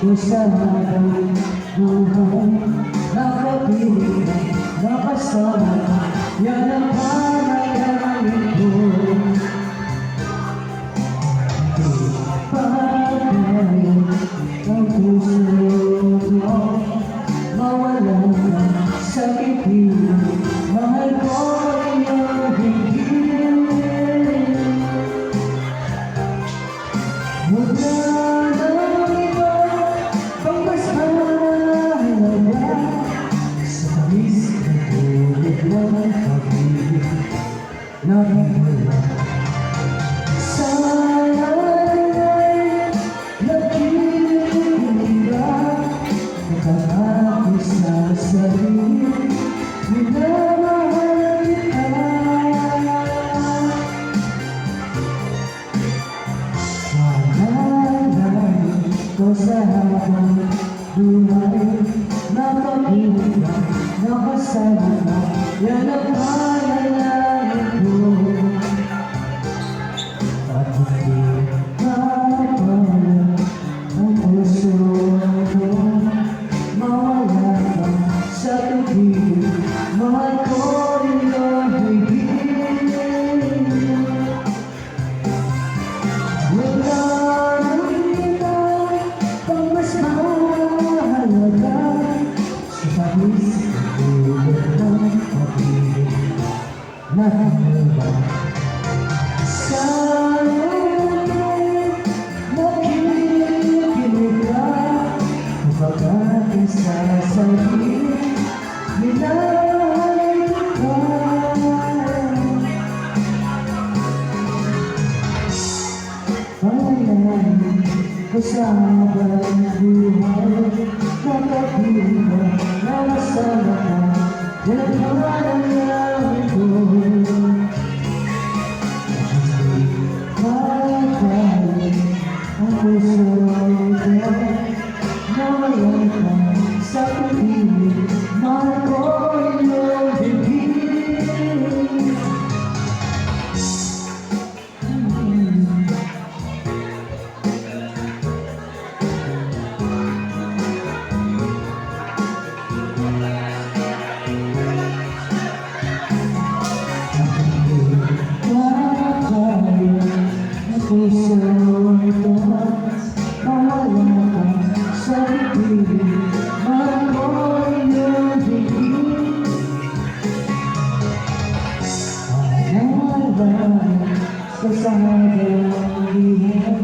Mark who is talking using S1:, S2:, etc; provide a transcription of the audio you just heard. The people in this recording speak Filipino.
S1: Usahan buhay nakapili nakasama yan ang panalangin ko. Di pagkain ang puso mo mawala sa ibig. Mahal ko iyong higit. Mula ng iba pang mas mahalaga sa tamis na tulad ng pag-ibig na wala. Sana ay nakikinig ka nakakapos sa sarili. Minamahal kita. Mahalay ko sa habang buhay nakapili ka, nakasama ka, yan ang panalangin ko. At hindi mapala ang puso ko mawala ka sa tubig. Mahal ko iyong higit. Wala nang iba pang mas mahalaga sa tamis tulad ng pag-ibig na wala. Sana ay nakikinig ka kapag isasabihin minahal ka. Panalangin ko sa habang buhay nakapili ka, nakasama ka, yan ang panalangin ko. Pagkain ang puso ko mawala ka sa pag-ibig. Mahal ko iyong higit. Puso ito mawala ka sa pag-ibig. Mahal ko iyong higit. Panalangin sa sahabang buhay.